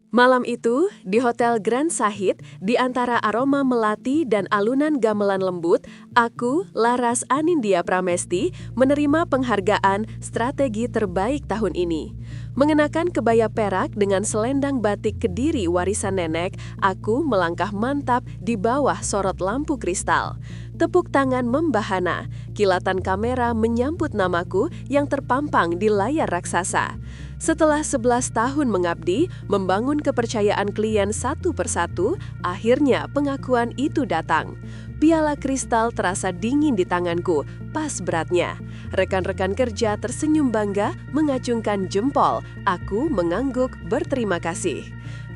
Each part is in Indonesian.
Malam itu, di Hotel Grand Sahid, di antara aroma melati dan alunan gamelan lembut, aku, Laras Anindya Pramesti, menerima penghargaan strategi terbaik tahun ini. Mengenakan kebaya perak dengan selendang batik Kediri warisan nenek, aku melangkah mantap di bawah sorot lampu kristal. Tepuk tangan membahana, kilatan kamera menyambut namaku yang terpampang di layar raksasa. Setelah 11 tahun mengabdi, membangun kepercayaan klien satu persatu, akhirnya pengakuan itu datang. Piala kristal terasa dingin di tanganku, pas beratnya. Rekan-rekan kerja tersenyum bangga, mengacungkan jempol. Aku mengangguk berterima kasih.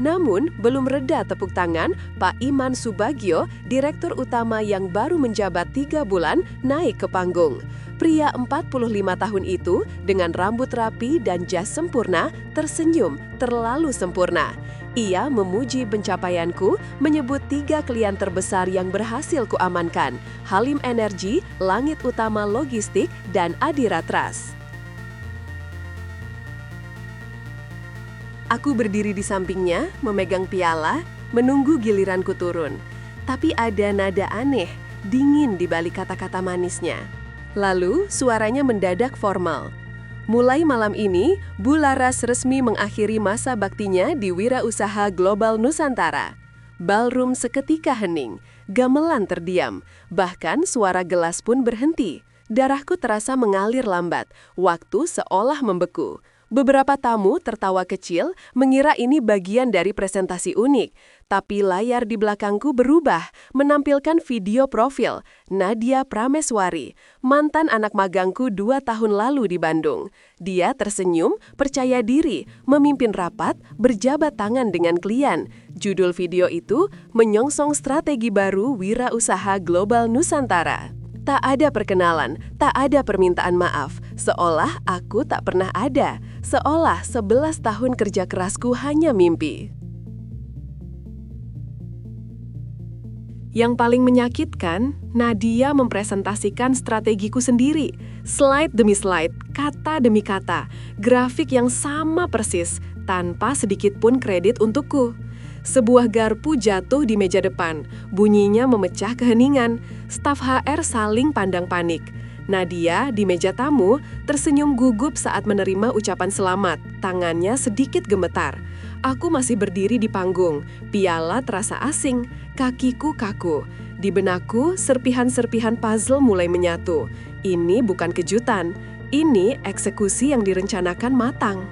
Namun, belum reda tepuk tangan, Pak Iman Subagio, Direktur Utama yang baru menjabat 3 bulan, naik ke panggung. Pria 45 tahun itu, dengan rambut rapi dan jas sempurna, tersenyum terlalu sempurna. Ia memuji pencapaianku, menyebut 3 klien terbesar yang berhasil kuamankan, Halim Energy, Langit Utama Logistik, dan Adira Trust. Aku berdiri di sampingnya, memegang piala, menunggu giliranku turun. Tapi ada nada aneh, dingin di balik kata-kata manisnya. Lalu, suaranya mendadak formal. Mulai malam ini, Bu Laras resmi mengakhiri masa baktinya di Wirausaha Global Nusantara. Ballroom seketika hening, gamelan terdiam, bahkan suara gelas pun berhenti. Darahku terasa mengalir lambat, waktu seolah membeku. Beberapa tamu tertawa kecil, mengira ini bagian dari presentasi unik. Tapi layar di belakangku berubah, menampilkan video profil Nadia Prameswari, mantan anak magangku 2 tahun lalu di Bandung. Dia tersenyum, percaya diri, memimpin rapat, berjabat tangan dengan klien. Judul video itu menyongsong strategi baru Wirausaha Global Nusantara. Tak ada perkenalan, tak ada permintaan maaf, seolah aku tak pernah ada, seolah 11 tahun kerja kerasku hanya mimpi. Yang paling menyakitkan, Nadia mempresentasikan strategiku sendiri, slide demi slide, kata demi kata, grafik yang sama persis, tanpa sedikit pun kredit untukku. Sebuah garpu jatuh di meja depan, bunyinya memecah keheningan, staf HR saling pandang panik. Nadia di meja tamu tersenyum gugup saat menerima ucapan selamat, tangannya sedikit gemetar. Aku masih berdiri di panggung, piala terasa asing, kakiku kaku. Di benakku, serpihan-serpihan puzzle mulai menyatu. Ini bukan kejutan, ini eksekusi yang direncanakan matang.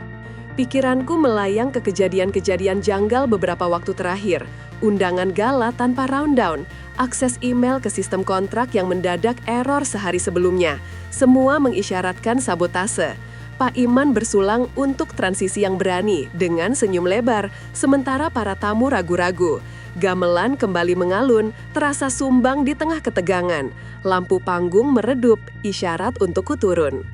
Pikiranku melayang ke kejadian-kejadian janggal beberapa waktu terakhir. Undangan gala tanpa rundown, akses email ke sistem kontrak yang mendadak error sehari sebelumnya. Semua mengisyaratkan sabotase. Pak Iman bersulang untuk transisi yang berani dengan senyum lebar, sementara para tamu ragu-ragu. Gamelan kembali mengalun, terasa sumbang di tengah ketegangan. Lampu panggung meredup, isyarat untukku turun.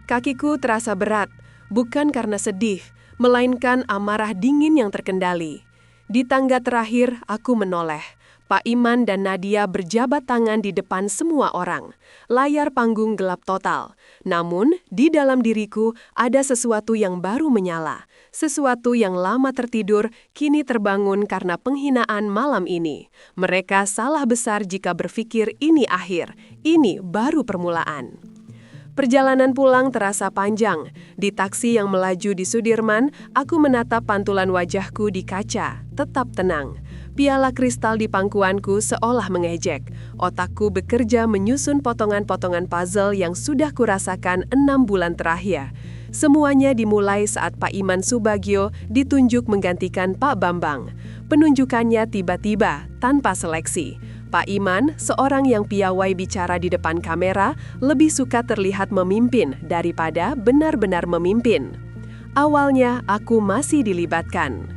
Kakiku terasa berat, bukan karena sedih, melainkan amarah dingin yang terkendali. Di tangga terakhir, aku menoleh. Pak Iman dan Nadia berjabat tangan di depan semua orang. Layar panggung gelap total. Namun, di dalam diriku ada sesuatu yang baru menyala. Sesuatu yang lama tertidur, kini terbangun karena penghinaan malam ini. Mereka salah besar jika berpikir ini akhir, ini baru permulaan. Perjalanan pulang terasa panjang. Di taksi yang melaju di Sudirman, aku menatap pantulan wajahku di kaca, tetap tenang. Piala kristal di pangkuanku seolah mengejek. Otakku bekerja menyusun potongan-potongan puzzle yang sudah kurasakan 6 bulan terakhir. Semuanya dimulai saat Pak Iman Subagio ditunjuk menggantikan Pak Bambang. Penunjukannya tiba-tiba, tanpa seleksi. Pak Iman, seorang yang piawai bicara di depan kamera, lebih suka terlihat memimpin daripada benar-benar memimpin. Awalnya, aku masih dilibatkan.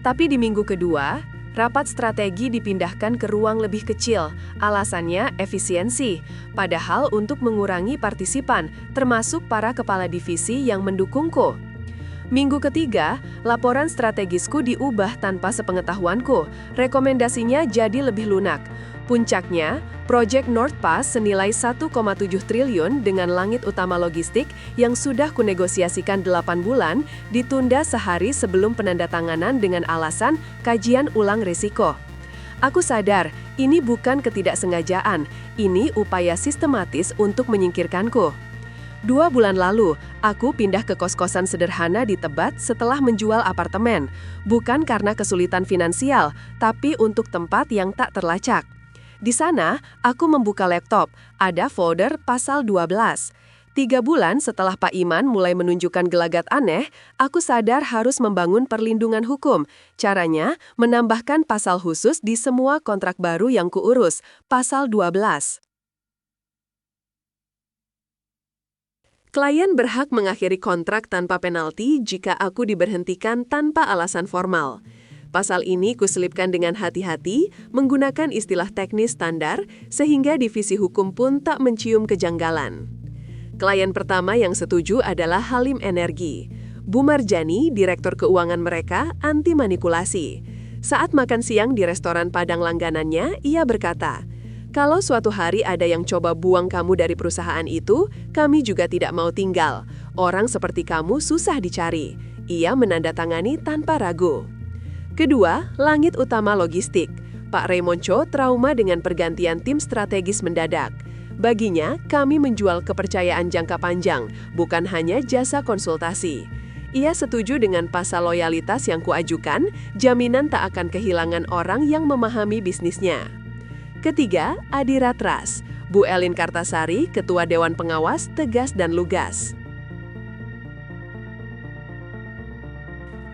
Tapi di minggu kedua, rapat strategi dipindahkan ke ruang lebih kecil. Alasannya efisiensi. Padahal untuk mengurangi partisipan, termasuk para kepala divisi yang mendukungku. Minggu ketiga, laporan strategisku diubah tanpa sepengetahuanku. Rekomendasinya jadi lebih lunak. Puncaknya, proyek North Pass senilai 1,7 triliun dengan langit utama logistik yang sudah kunegosiasikan 8 bulan ditunda sehari sebelum penandatanganan dengan alasan kajian ulang risiko. Aku sadar, ini bukan ketidaksengajaan, ini upaya sistematis untuk menyingkirkanku. 2 bulan lalu, aku pindah ke kos-kosan sederhana di Tebet setelah menjual apartemen, bukan karena kesulitan finansial, tapi untuk tempat yang tak terlacak. Di sana, aku membuka laptop, ada folder pasal 12. 3 bulan setelah Pak Iman mulai menunjukkan gelagat aneh, aku sadar harus membangun perlindungan hukum. Caranya, menambahkan pasal khusus di semua kontrak baru yang kuurus, pasal 12. Klien berhak mengakhiri kontrak tanpa penalti jika aku diberhentikan tanpa alasan formal. Pasal ini kuselipkan dengan hati-hati, menggunakan istilah teknis standar, sehingga divisi hukum pun tak mencium kejanggalan. Klien pertama yang setuju adalah Halim Energi. Bu Marjani, direktur keuangan mereka, anti manipulasi. Saat makan siang di restoran Padang langganannya, ia berkata, "Kalau suatu hari ada yang coba buang kamu dari perusahaan itu, kami juga tidak mau tinggal. Orang seperti kamu susah dicari." Ia menandatangani tanpa ragu. Kedua, langit utama logistik. Pak Raymond Cho trauma dengan pergantian tim strategis mendadak. Baginya, kami menjual kepercayaan jangka panjang, bukan hanya jasa konsultasi. Ia setuju dengan pasal loyalitas yang kuajukan, jaminan tak akan kehilangan orang yang memahami bisnisnya. Ketiga, Adira Trust. Bu Elin Kartasari, Ketua Dewan Pengawas, tegas dan lugas.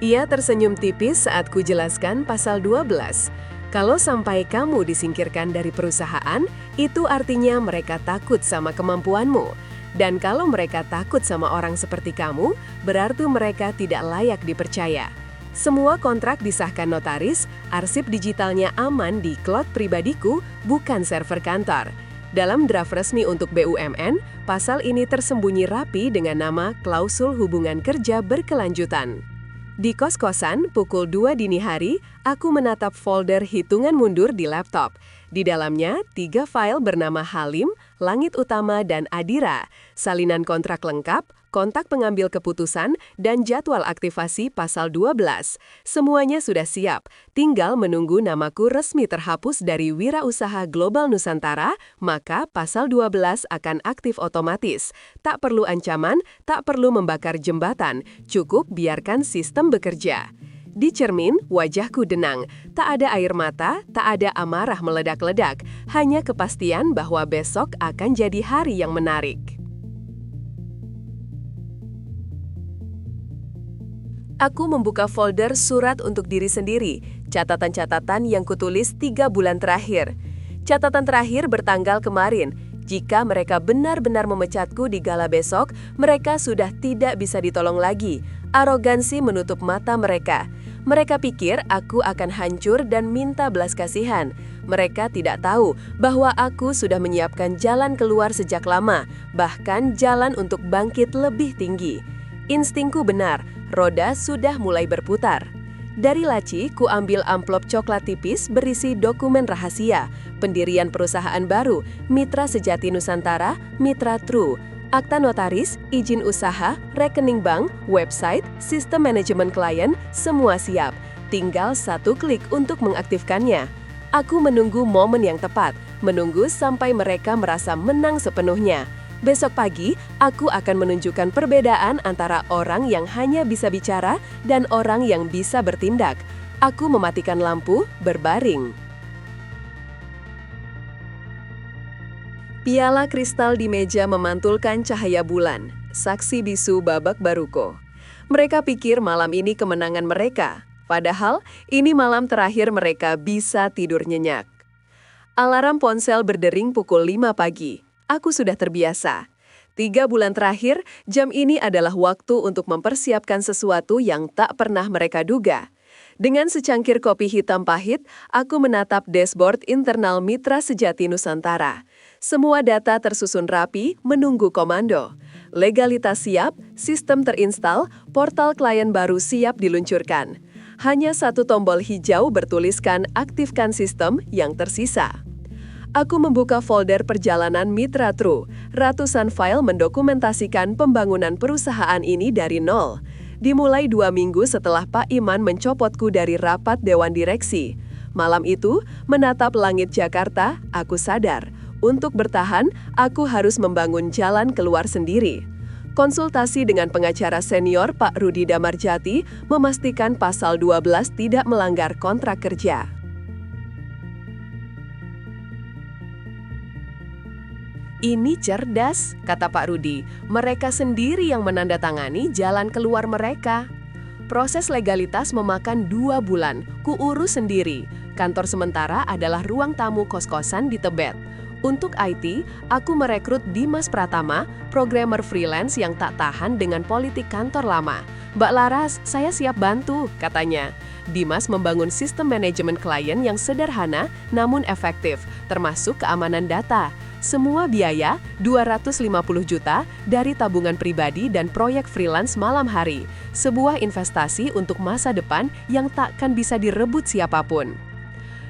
Ia tersenyum tipis saat kujelaskan pasal 12. Kalau sampai kamu disingkirkan dari perusahaan, itu artinya mereka takut sama kemampuanmu. Dan kalau mereka takut sama orang seperti kamu, berarti mereka tidak layak dipercaya. Semua kontrak disahkan notaris, arsip digitalnya aman di cloud pribadiku, bukan server kantor. Dalam draft resmi untuk BUMN, pasal ini tersembunyi rapi dengan nama klausul hubungan kerja berkelanjutan. Di kos-kosan, pukul 2 dini hari, aku menatap folder hitungan mundur di laptop. Di dalamnya, 3 file bernama Halim, Langit Utama, dan Adira. Salinan kontrak lengkap, kontak pengambil keputusan, dan jadwal aktivasi pasal 12. Semuanya sudah siap, tinggal menunggu namaku resmi terhapus dari Wirausaha Global Nusantara, maka pasal 12 akan aktif otomatis. Tak perlu ancaman, tak perlu membakar jembatan, cukup biarkan sistem bekerja. Di cermin, wajahku denang. Tak ada air mata, tak ada amarah meledak-ledak. Hanya kepastian bahwa besok akan jadi hari yang menarik. Aku membuka folder surat untuk diri sendiri, catatan-catatan yang kutulis 3 bulan terakhir. Catatan terakhir bertanggal kemarin. Jika mereka benar-benar memecatku di gala besok, mereka sudah tidak bisa ditolong lagi. Arogansi menutup mata mereka. Mereka pikir aku akan hancur dan minta belas kasihan. Mereka tidak tahu bahwa aku sudah menyiapkan jalan keluar sejak lama, bahkan jalan untuk bangkit lebih tinggi. Instingku benar, roda sudah mulai berputar. Dari laci, ku ambil amplop coklat tipis berisi dokumen rahasia, pendirian perusahaan baru, Mitra Sejati Nusantara, Mitra True, akta notaris, izin usaha, rekening bank, website, sistem manajemen klien, semua siap. Tinggal 1 klik untuk mengaktifkannya. Aku menunggu momen yang tepat, menunggu sampai mereka merasa menang sepenuhnya. Besok pagi, aku akan menunjukkan perbedaan antara orang yang hanya bisa bicara dan orang yang bisa bertindak. Aku mematikan lampu, berbaring. Piala kristal di meja memantulkan cahaya bulan, saksi bisu babak baruko. Mereka pikir malam ini kemenangan mereka, padahal ini malam terakhir mereka bisa tidur nyenyak. Alarm ponsel berdering pukul 5 pagi. Aku sudah terbiasa. 3 bulan terakhir, jam ini adalah waktu untuk mempersiapkan sesuatu yang tak pernah mereka duga. Dengan secangkir kopi hitam pahit, aku menatap dashboard internal Mitra Sejati Nusantara. Semua data tersusun rapi, menunggu komando. Legalitas siap, sistem terinstal, portal klien baru siap diluncurkan. Hanya 1 tombol hijau bertuliskan aktifkan sistem yang tersisa. Aku membuka folder perjalanan Mitra True. Ratusan file mendokumentasikan pembangunan perusahaan ini dari nol. Dimulai 2 minggu setelah Pak Iman mencopotku dari rapat Dewan Direksi. Malam itu, menatap langit Jakarta, aku sadar. Untuk bertahan, aku harus membangun jalan keluar sendiri. Konsultasi dengan pengacara senior Pak Rudi Damarjati memastikan pasal 12 tidak melanggar kontrak kerja. Ini cerdas, kata Pak Rudi. Mereka sendiri yang menandatangani jalan keluar mereka. Proses legalitas memakan 2 bulan, kuurus sendiri. Kantor sementara adalah ruang tamu kos-kosan di Tebet. Untuk IT, aku merekrut Dimas Pratama, programmer freelance yang tak tahan dengan politik kantor lama. Mbak Laras, saya siap bantu, katanya. Dimas membangun sistem manajemen klien yang sederhana namun efektif, termasuk keamanan data. Semua biaya 250 juta dari tabungan pribadi dan proyek freelance malam hari. Sebuah investasi untuk masa depan yang takkan bisa direbut siapapun.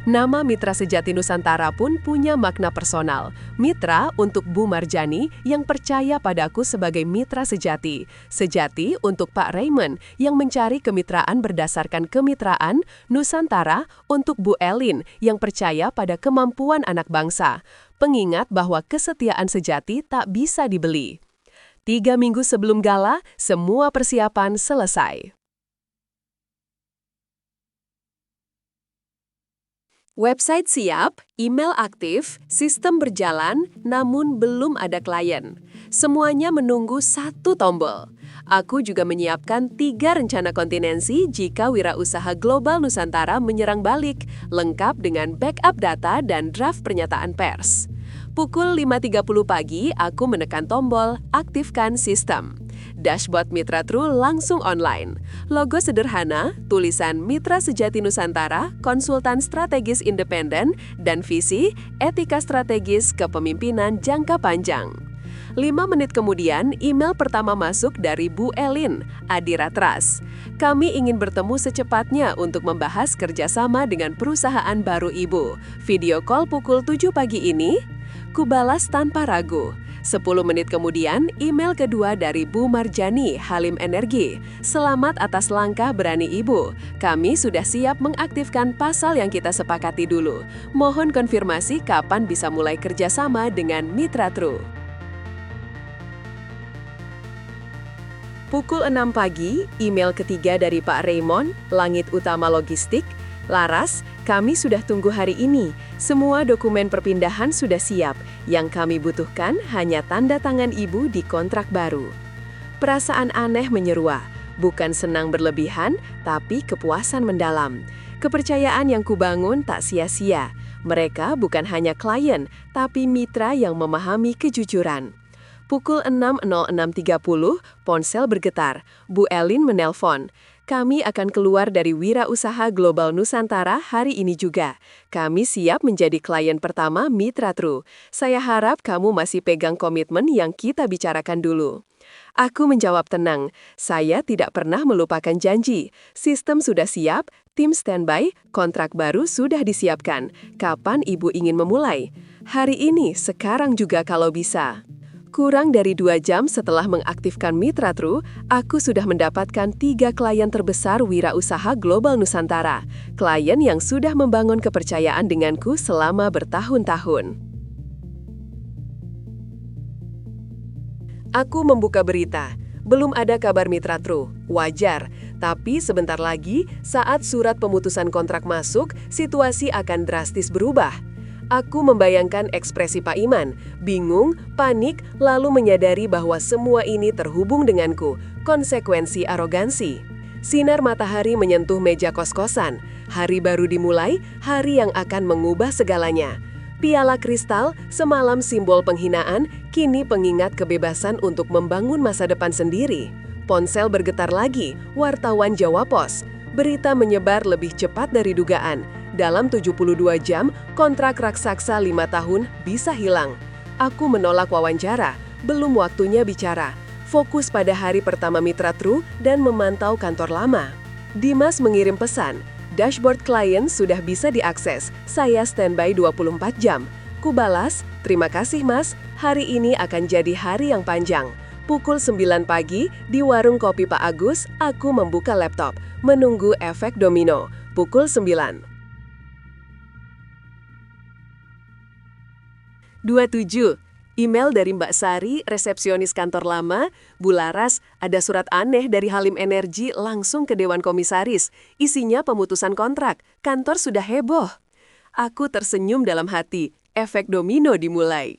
Nama Mitra Sejati Nusantara pun punya makna personal. Mitra untuk Bu Marjani yang percaya padaku sebagai mitra sejati. Sejati untuk Pak Raymond yang mencari kemitraan berdasarkan kemitraan. Nusantara untuk Bu Elin yang percaya pada kemampuan anak bangsa. Pengingat bahwa kesetiaan sejati tak bisa dibeli. 3 minggu sebelum gala, semua persiapan selesai. Website siap, email aktif, sistem berjalan, namun belum ada klien. Semuanya menunggu 1 tombol. Aku juga menyiapkan 3 rencana kontinensi jika wirausaha global Nusantara menyerang balik, lengkap dengan backup data dan draft pernyataan pers. Pukul 5.30 pagi, aku menekan tombol aktifkan sistem. Dashboard Mitra True langsung online. Logo sederhana, tulisan Mitra Sejati Nusantara, konsultan strategis independen, dan visi, etika strategis kepemimpinan jangka panjang. 5 menit kemudian, email pertama masuk dari Bu Elin, Adira Trust. Kami ingin bertemu secepatnya untuk membahas kerjasama dengan perusahaan baru Ibu. Video call pukul 7 pagi ini, kubalas tanpa ragu. 10 menit kemudian, email kedua dari Bu Marjani, Halim Energi. Selamat atas langkah berani Ibu. Kami sudah siap mengaktifkan pasal yang kita sepakati dulu. Mohon konfirmasi kapan bisa mulai kerjasama dengan Mitra True. Pukul 6 pagi, email ketiga dari Pak Raymond, Langit Utama Logistik. Laras, kami sudah tunggu hari ini. Semua dokumen perpindahan sudah siap. Yang kami butuhkan hanya tanda tangan Ibu di kontrak baru. Perasaan aneh menyeruak. Bukan senang berlebihan, tapi kepuasan mendalam. Kepercayaan yang kubangun tak sia-sia. Mereka bukan hanya klien, tapi mitra yang memahami kejujuran. Pukul 6.06.30, ponsel bergetar. Bu Elin menelpon. Kami akan keluar dari Wirausaha Global Nusantara hari ini juga. Kami siap menjadi klien pertama Mitra True. Saya harap kamu masih pegang komitmen yang kita bicarakan dulu. Aku menjawab tenang. Saya tidak pernah melupakan janji. Sistem sudah siap, tim standby, kontrak baru sudah disiapkan. Kapan Ibu ingin memulai? Hari ini, sekarang juga kalau bisa. Kurang dari 2 jam setelah mengaktifkan Mitra True, aku sudah mendapatkan 3 klien terbesar Wirausaha Global Nusantara. Klien yang sudah membangun kepercayaan denganku selama bertahun-tahun. Aku membuka berita. Belum ada kabar Mitra True. Wajar. Tapi sebentar lagi, saat surat pemutusan kontrak masuk, situasi akan drastis berubah. Aku membayangkan ekspresi Pak Iman, bingung, panik, lalu menyadari bahwa semua ini terhubung denganku, konsekuensi arogansi. Sinar matahari menyentuh meja kos-kosan, hari baru dimulai, hari yang akan mengubah segalanya. Piala kristal, semalam simbol penghinaan, kini pengingat kebebasan untuk membangun masa depan sendiri. Ponsel bergetar lagi, wartawan jawab pos. Berita menyebar lebih cepat dari dugaan. Dalam 72 jam, kontrak raksasa 5 tahun bisa hilang. Aku menolak wawancara, belum waktunya bicara. Fokus pada hari pertama Mitra True dan memantau kantor lama. Dimas mengirim pesan, dashboard klien sudah bisa diakses, saya standby 24 jam. Ku balas, "Terima kasih Mas, hari ini akan jadi hari yang panjang." Pukul 9 pagi, di warung kopi Pak Agus, aku membuka laptop, menunggu efek domino. Pukul 9. 27. Email dari Mbak Sari, resepsionis kantor lama. "Bu Laras, ada surat aneh dari Halim Energi langsung ke Dewan Komisaris. Isinya pemutusan kontrak. Kantor sudah heboh." Aku tersenyum dalam hati. Efek domino dimulai.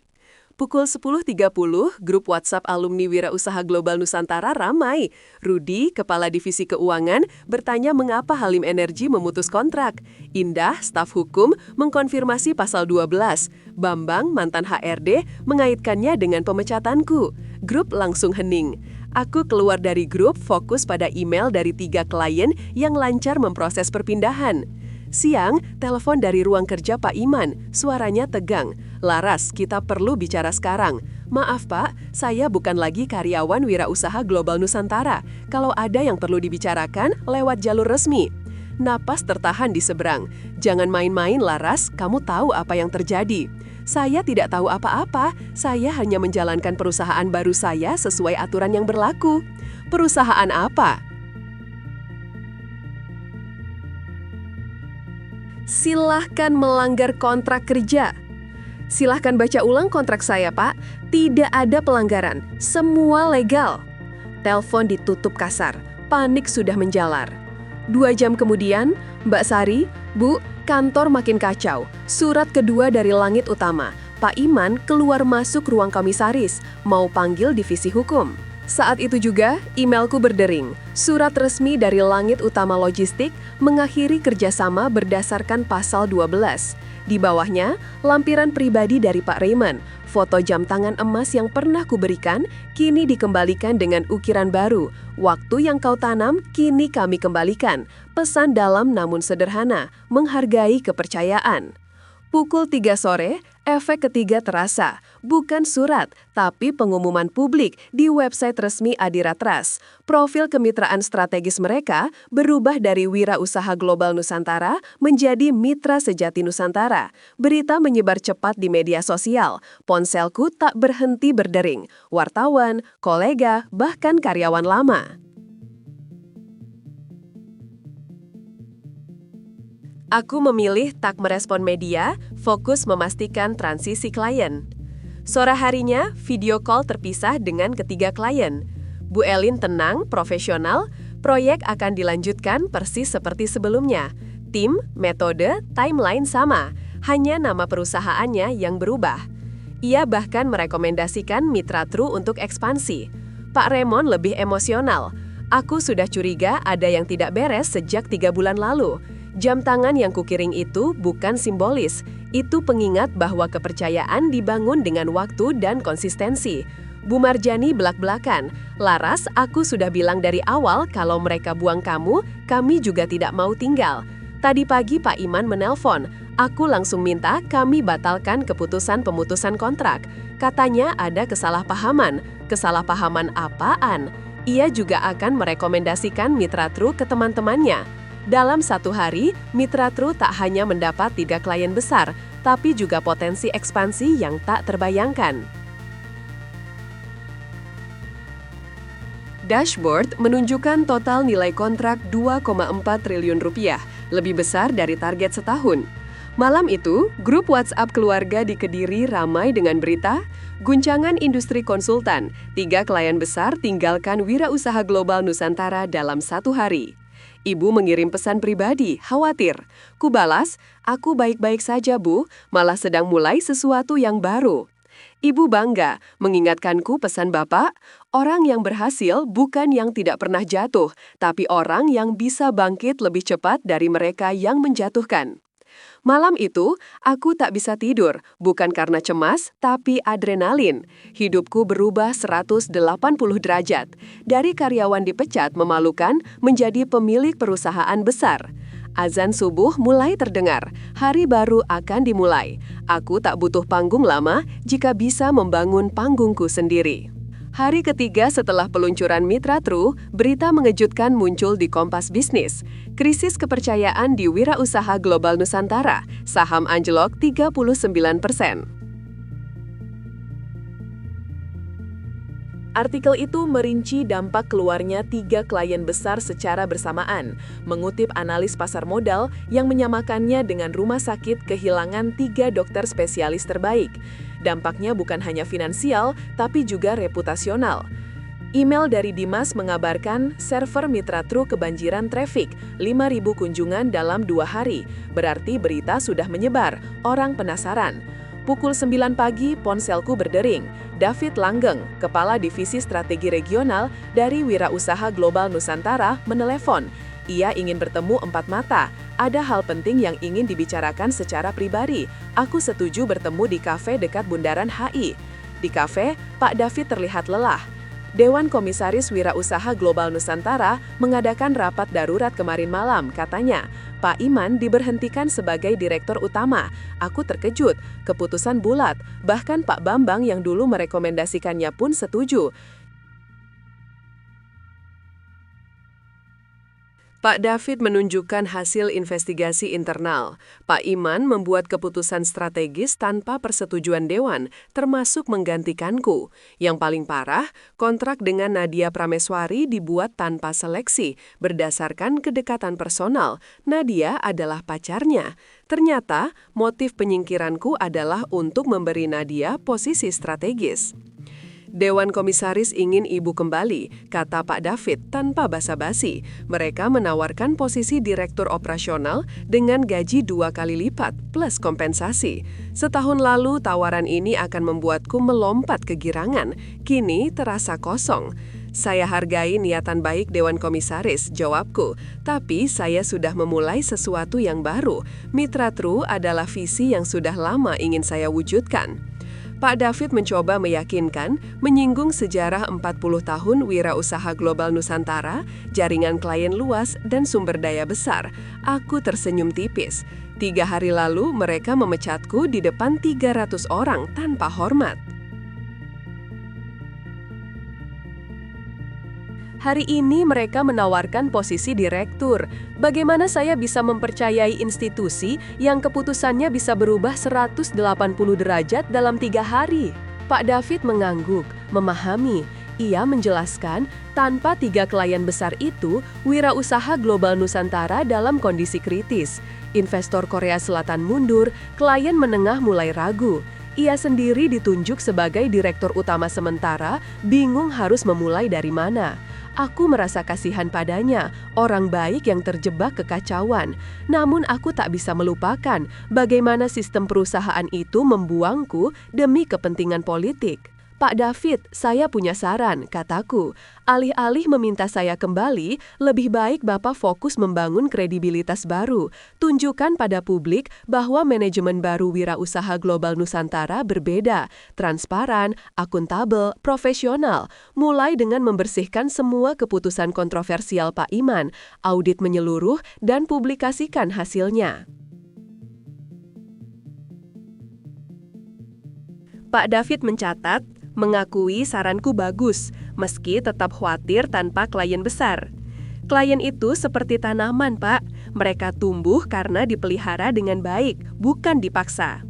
Pukul 10.30, grup WhatsApp alumni Wirausaha Global Nusantara ramai. Rudi, Kepala Divisi Keuangan, bertanya mengapa Halim Energi memutus kontrak. Indah, staf hukum, mengkonfirmasi pasal 12. Bambang, mantan HRD, mengaitkannya dengan pemecatanku. Grup langsung hening. Aku keluar dari grup fokus pada email dari 3 klien yang lancar memproses perpindahan. Siang, telepon dari ruang kerja Pak Iman, suaranya tegang. "Laras, kita perlu bicara sekarang." "Maaf Pak, saya bukan lagi karyawan Wirausaha Global Nusantara. Kalau ada yang perlu dibicarakan, lewat jalur resmi." Napas tertahan di seberang. "Jangan main-main Laras, kamu tahu apa yang terjadi." "Saya tidak tahu apa-apa, saya hanya menjalankan perusahaan baru saya sesuai aturan yang berlaku." "Perusahaan apa?" "Silahkan melanggar kontrak kerja." "Silahkan baca ulang kontrak saya, Pak. Tidak ada pelanggaran. Semua legal." Telepon ditutup kasar. Panik sudah menjalar. 2 jam kemudian, "Mbak Sari, Bu, kantor makin kacau. Surat kedua dari Langit Utama. Pak Iman keluar masuk ruang komisaris, mau panggil divisi hukum." Saat itu juga, emailku berdering. Surat resmi dari Langit Utama Logistik mengakhiri kerjasama berdasarkan pasal 12. Di bawahnya, lampiran pribadi dari Pak Raymond. Foto jam tangan emas yang pernah kuberikan, kini dikembalikan dengan ukiran baru. "Waktu yang kau tanam, kini kami kembalikan." Pesan dalam namun sederhana, menghargai kepercayaan. Pukul 3 sore, efek ketiga terasa. Bukan surat, tapi pengumuman publik di website resmi Adira Trust. Profil kemitraan strategis mereka berubah dari Wirausaha Global Nusantara menjadi Mitra Sejati Nusantara. Berita menyebar cepat di media sosial. Ponselku tak berhenti berdering. Wartawan, kolega, bahkan karyawan lama. Aku memilih tak merespon media, fokus memastikan transisi klien. Sore harinya, video call terpisah dengan ketiga klien. Bu Elin tenang, profesional, proyek akan dilanjutkan persis seperti sebelumnya. Tim, metode, timeline sama, hanya nama perusahaannya yang berubah. Ia bahkan merekomendasikan Mitra True untuk ekspansi. Pak Raymond lebih emosional. "Aku sudah curiga ada yang tidak beres sejak 3 bulan lalu. Jam tangan yang kukiring itu bukan simbolis, itu pengingat bahwa kepercayaan dibangun dengan waktu dan konsistensi." Bu Marjani belak-belakan, "Laras, aku sudah bilang dari awal kalau mereka buang kamu, kami juga tidak mau tinggal." Tadi pagi Pak Iman menelpon, aku langsung minta kami batalkan keputusan pemutusan kontrak. Katanya ada kesalahpahaman. Kesalahpahaman apaan? Ia juga akan merekomendasikan Mitra True ke teman-temannya. Dalam 1 hari, Mitra True tak hanya mendapat 3 klien besar, tapi juga potensi ekspansi yang tak terbayangkan. Dashboard menunjukkan total nilai kontrak 2,4 triliun rupiah, lebih besar dari target setahun. Malam itu, grup WhatsApp keluarga di Kediri ramai dengan berita, guncangan industri konsultan, 3 klien besar tinggalkan Wirausaha Global Nusantara dalam 1 hari. Ibu mengirim pesan pribadi, khawatir. Ku balas, "Aku baik-baik saja Bu, malah sedang mulai sesuatu yang baru." Ibu bangga, mengingatkanku pesan Bapak, orang yang berhasil bukan yang tidak pernah jatuh, tapi orang yang bisa bangkit lebih cepat dari mereka yang menjatuhkan. Malam itu, aku tak bisa tidur, bukan karena cemas, tapi adrenalin. Hidupku berubah 180 derajat. Dari karyawan dipecat memalukan, menjadi pemilik perusahaan besar. Azan subuh mulai terdengar, hari baru akan dimulai. Aku tak butuh panggung lama jika bisa membangun panggungku sendiri. Hari ketiga setelah peluncuran Mitra True, berita mengejutkan muncul di Kompas Bisnis. Krisis kepercayaan di Wirausaha Global Nusantara, saham anjlok 39%. Artikel itu merinci dampak keluarnya 3 klien besar secara bersamaan, mengutip analis pasar modal yang menyamakannya dengan rumah sakit kehilangan 3 dokter spesialis terbaik. Dampaknya bukan hanya finansial, tapi juga reputasional. Email dari Dimas mengabarkan server Mitra True kebanjiran traffic, 5.000 kunjungan dalam 2 hari. Berarti berita sudah menyebar, orang penasaran. Pukul 9 pagi, ponselku berdering. David Langgeng, Kepala Divisi Strategi Regional dari Wirausaha Global Nusantara, menelepon. Ia ingin bertemu 4 mata. Ada hal penting yang ingin dibicarakan secara pribadi. Aku setuju bertemu di kafe dekat Bundaran HI. Di kafe, Pak David terlihat lelah. Dewan Komisaris Wirausaha Global Nusantara mengadakan rapat darurat kemarin malam, katanya. Pak Iman diberhentikan sebagai direktur utama. Aku terkejut, keputusan bulat. Bahkan Pak Bambang yang dulu merekomendasikannya pun setuju. Pak David menunjukkan hasil investigasi internal. Pak Iman membuat keputusan strategis tanpa persetujuan Dewan, termasuk menggantikanku. Yang paling parah, kontrak dengan Nadia Prameswari dibuat tanpa seleksi, berdasarkan kedekatan personal. Nadia adalah pacarnya. Ternyata, motif penyingkiranku adalah untuk memberi Nadia posisi strategis. Dewan Komisaris ingin ibu kembali, kata Pak David tanpa basa-basi. Mereka menawarkan posisi direktur operasional dengan gaji 2 kali lipat plus kompensasi. Setahun lalu tawaran ini akan membuatku melompat kegirangan. Kini terasa kosong. Saya hargai niatan baik Dewan Komisaris, jawabku. Tapi saya sudah memulai sesuatu yang baru. Mitra True adalah visi yang sudah lama ingin saya wujudkan. Pak David mencoba meyakinkan, menyinggung sejarah 40 tahun Wirausaha Global Nusantara, jaringan klien luas, dan sumber daya besar. Aku tersenyum tipis. 3 hari lalu mereka memecatku di depan 300 orang tanpa hormat. Hari ini mereka menawarkan posisi direktur. Bagaimana saya bisa mempercayai institusi yang keputusannya bisa berubah 180 derajat dalam 3 hari? Pak David mengangguk, memahami. Ia menjelaskan, tanpa 3 klien besar itu, Wirausaha Global Nusantara dalam kondisi kritis. Investor Korea Selatan mundur, klien menengah mulai ragu. Ia sendiri ditunjuk sebagai direktur utama sementara, bingung harus memulai dari mana. Aku merasa kasihan padanya, orang baik yang terjebak kekacauan. Namun aku tak bisa melupakan bagaimana sistem perusahaan itu membuangku demi kepentingan politik. Pak David, saya punya saran, kataku. Alih-alih meminta saya kembali, lebih baik Bapak fokus membangun kredibilitas baru. Tunjukkan pada publik bahwa manajemen baru Wirausaha Global Nusantara berbeda, transparan, akuntabel, profesional. Mulai dengan membersihkan semua keputusan kontroversial Pak Iman, audit menyeluruh, dan publikasikan hasilnya. Pak David mencatat, mengakui saranku bagus, meski tetap khawatir tanpa klien besar. Klien itu seperti tanaman, Pak. Mereka tumbuh karena dipelihara dengan baik, bukan dipaksa.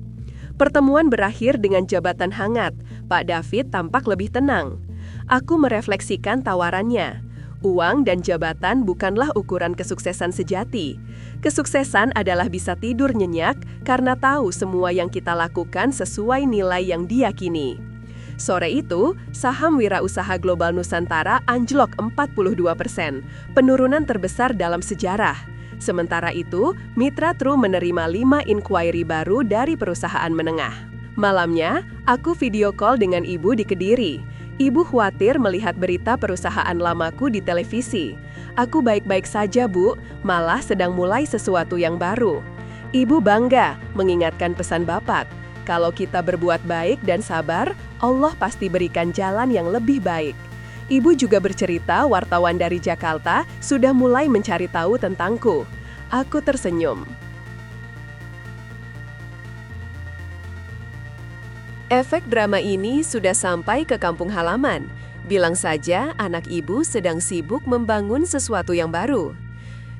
Pertemuan berakhir dengan jabatan hangat. Pak David tampak lebih tenang. Aku merefleksikan tawarannya. Uang dan jabatan bukanlah ukuran kesuksesan sejati. Kesuksesan adalah bisa tidur nyenyak karena tahu semua yang kita lakukan sesuai nilai yang diyakini. Sore itu, saham Wirausaha Global Nusantara anjlok 42%, penurunan terbesar dalam sejarah. Sementara itu, Mitra True menerima 5 inquiry baru dari perusahaan menengah. Malamnya, aku video call dengan ibu di Kediri. Ibu khawatir melihat berita perusahaan lamaku di televisi. Aku baik-baik saja, Bu, malah sedang mulai sesuatu yang baru. Ibu bangga mengingatkan pesan Bapak. Kalau kita berbuat baik dan sabar, Allah pasti berikan jalan yang lebih baik. Ibu juga bercerita wartawan dari Jakarta sudah mulai mencari tahu tentangku. Aku tersenyum. Efek drama ini sudah sampai ke kampung halaman. Bilang saja anak ibu sedang sibuk membangun sesuatu yang baru.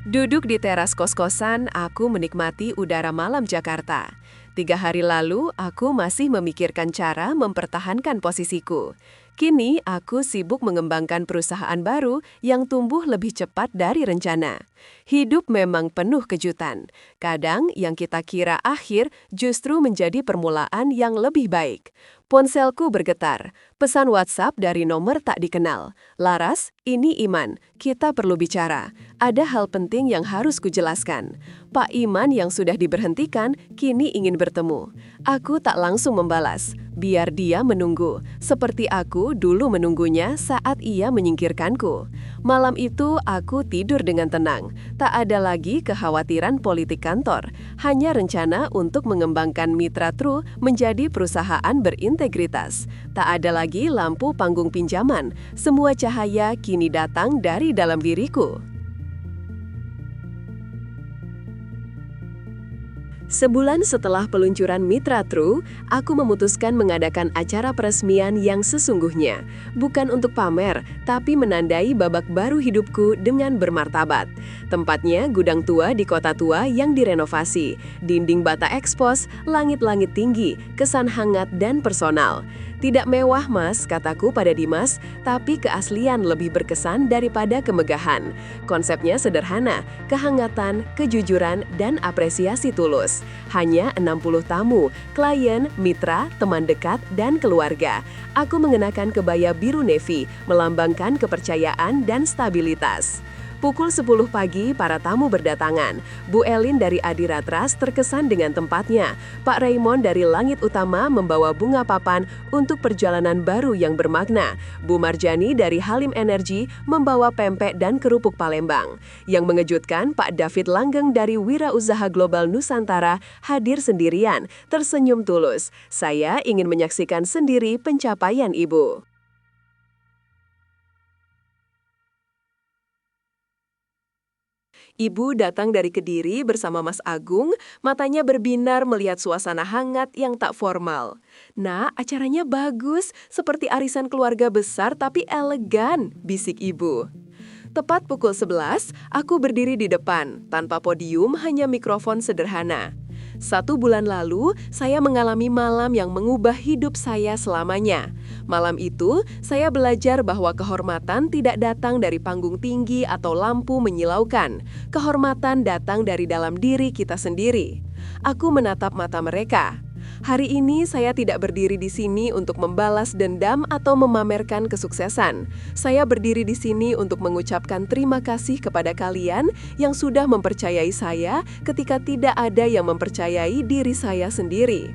Duduk di teras kos-kosan, aku menikmati udara malam Jakarta. 3 hari lalu, aku masih memikirkan cara mempertahankan posisiku. Kini aku sibuk mengembangkan perusahaan baru yang tumbuh lebih cepat dari rencana. Hidup memang penuh kejutan. Kadang yang kita kira akhir justru menjadi permulaan yang lebih baik. Ponselku bergetar. Pesan WhatsApp dari nomor tak dikenal. Laras, ini Iman. Kita perlu bicara. Ada hal penting yang harus kujelaskan. Pak Iman yang sudah diberhentikan kini ingin bertemu. Aku tak langsung membalas. Biar dia menunggu, seperti aku dulu menunggunya saat ia menyingkirkanku. Malam itu aku tidur dengan tenang. Tak ada lagi kekhawatiran politik kantor. Hanya rencana untuk mengembangkan Mitra True menjadi perusahaan berintegritas. Tak ada lagi lampu panggung pinjaman. Semua cahaya kini datang dari dalam diriku. Sebulan setelah peluncuran Mitra True, aku memutuskan mengadakan acara peresmian yang sesungguhnya. Bukan untuk pamer, tapi menandai babak baru hidupku dengan bermartabat. Tempatnya gudang tua di kota tua yang direnovasi. Dinding bata ekspos, langit-langit tinggi, kesan hangat dan personal. Tidak mewah mas, kataku pada Dimas, tapi keaslian lebih berkesan daripada kemegahan. Konsepnya sederhana, kehangatan, kejujuran, dan apresiasi tulus. Hanya 60 tamu, klien, mitra, teman dekat, dan keluarga. Aku mengenakan kebaya biru navy, melambangkan kepercayaan dan stabilitas. Pukul 10 pagi, para tamu berdatangan. Bu Elin dari Adiratras terkesan dengan tempatnya. Pak Raymond dari Langit Utama membawa bunga papan untuk perjalanan baru yang bermakna. Bu Marjani dari Halim Energi membawa pempek dan kerupuk Palembang. Yang mengejutkan, Pak David Langgeng dari Wira Usaha Global Nusantara hadir sendirian, tersenyum tulus. Saya ingin menyaksikan sendiri pencapaian Ibu. Ibu datang dari Kediri bersama Mas Agung, matanya berbinar melihat suasana hangat yang tak formal. Nah, acaranya bagus, seperti arisan keluarga besar tapi elegan, bisik ibu. Tepat pukul 11, aku berdiri di depan, tanpa podium, hanya mikrofon sederhana. 1 bulan lalu, saya mengalami malam yang mengubah hidup saya selamanya. Malam itu, saya belajar bahwa kehormatan tidak datang dari panggung tinggi atau lampu menyilaukan. Kehormatan datang dari dalam diri kita sendiri. Aku menatap mata mereka. Hari ini saya tidak berdiri di sini untuk membalas dendam atau memamerkan kesuksesan. Saya berdiri di sini untuk mengucapkan terima kasih kepada kalian yang sudah mempercayai saya ketika tidak ada yang mempercayai diri saya sendiri.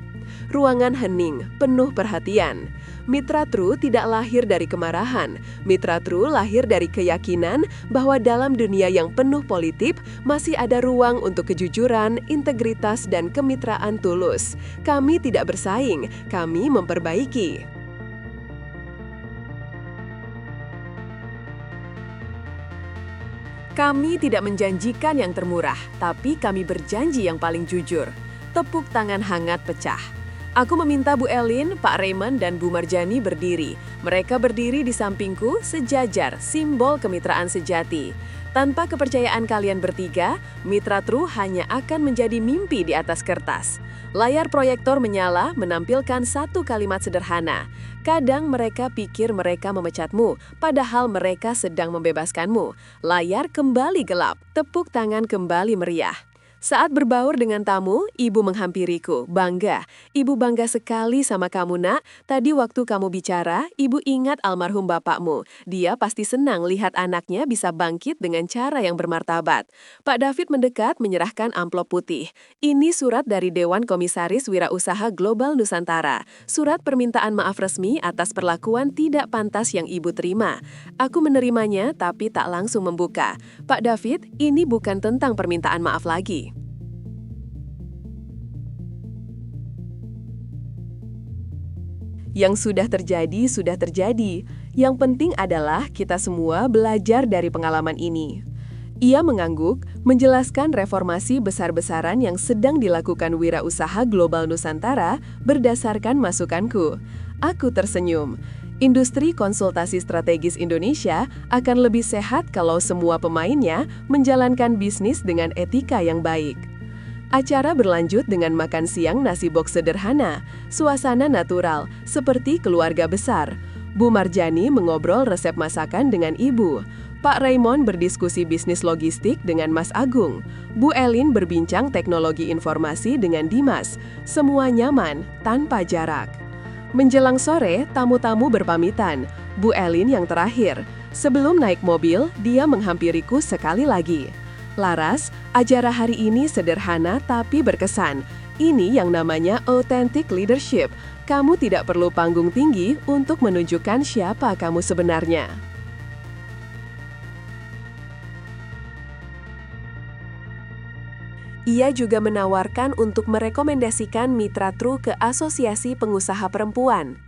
Ruangan hening, penuh perhatian. Mitra True tidak lahir dari kemarahan. Mitra True lahir dari keyakinan bahwa dalam dunia yang penuh politik, masih ada ruang untuk kejujuran, integritas, dan kemitraan tulus. Kami tidak bersaing, kami memperbaiki. Kami tidak menjanjikan yang termurah, tapi kami berjanji yang paling jujur. Tepuk tangan hangat pecah. Aku meminta Bu Elin, Pak Raymond, dan Bu Marjani berdiri. Mereka berdiri di sampingku, sejajar, simbol kemitraan sejati. Tanpa kepercayaan kalian bertiga, Mitra True hanya akan menjadi mimpi di atas kertas. Layar proyektor menyala, menampilkan satu kalimat sederhana. Kadang mereka pikir mereka memecatmu, padahal mereka sedang membebaskanmu. Layar kembali gelap, tepuk tangan kembali meriah. Saat berbaur dengan tamu, ibu menghampiriku, bangga. Ibu bangga sekali sama kamu nak. Tadi waktu kamu bicara, ibu ingat almarhum bapakmu. Dia pasti senang lihat anaknya bisa bangkit dengan cara yang bermartabat. Pak David mendekat menyerahkan amplop putih. Ini surat dari Dewan Komisaris Wirausaha Global Nusantara. Surat permintaan maaf resmi atas perlakuan tidak pantas yang ibu terima. Aku menerimanya tapi tak langsung membuka. Pak David, ini bukan tentang permintaan maaf lagi. Yang sudah terjadi, sudah terjadi. Yang penting adalah kita semua belajar dari pengalaman ini. Ia mengangguk, menjelaskan reformasi besar-besaran yang sedang dilakukan Wirausaha Global Nusantara berdasarkan masukanku. Aku tersenyum. Industri konsultasi strategis Indonesia akan lebih sehat kalau semua pemainnya menjalankan bisnis dengan etika yang baik. Acara berlanjut dengan makan siang nasi box sederhana, suasana natural, seperti keluarga besar. Bu Marjani mengobrol resep masakan dengan Ibu. Pak Raymond berdiskusi bisnis logistik dengan Mas Agung. Bu Elin berbincang teknologi informasi dengan Dimas. Semua nyaman, tanpa jarak. Menjelang sore, tamu-tamu berpamitan. Bu Elin yang terakhir. Sebelum naik mobil, dia menghampiriku sekali lagi. Laras, acara hari ini sederhana tapi berkesan. Ini yang namanya authentic leadership. Kamu tidak perlu panggung tinggi untuk menunjukkan siapa kamu sebenarnya. Ia juga menawarkan untuk merekomendasikan Mitra True ke Asosiasi Pengusaha Perempuan.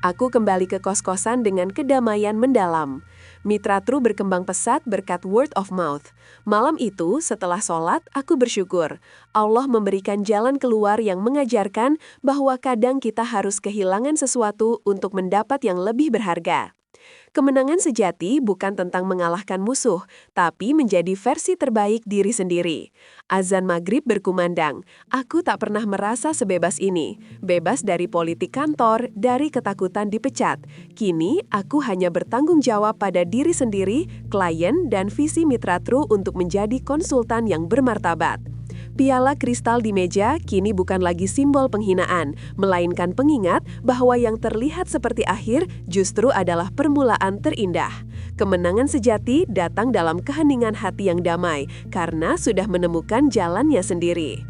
Aku kembali ke kos-kosan dengan kedamaian mendalam. Mitra True berkembang pesat berkat word of mouth. Malam itu, setelah sholat, aku bersyukur. Allah memberikan jalan keluar yang mengajarkan bahwa kadang kita harus kehilangan sesuatu untuk mendapat yang lebih berharga. Kemenangan sejati bukan tentang mengalahkan musuh, tapi menjadi versi terbaik diri sendiri. Azan maghrib berkumandang. Aku tak pernah merasa sebebas ini. Bebas dari politik kantor, dari ketakutan dipecat. Kini, aku hanya bertanggung jawab pada diri sendiri, klien, dan visi Mitra True untuk menjadi konsultan yang bermartabat. Piala kristal di meja kini bukan lagi simbol penghinaan, melainkan pengingat bahwa yang terlihat seperti akhir justru adalah permulaan terindah. Kemenangan sejati datang dalam keheningan hati yang damai, karena sudah menemukan jalannya sendiri.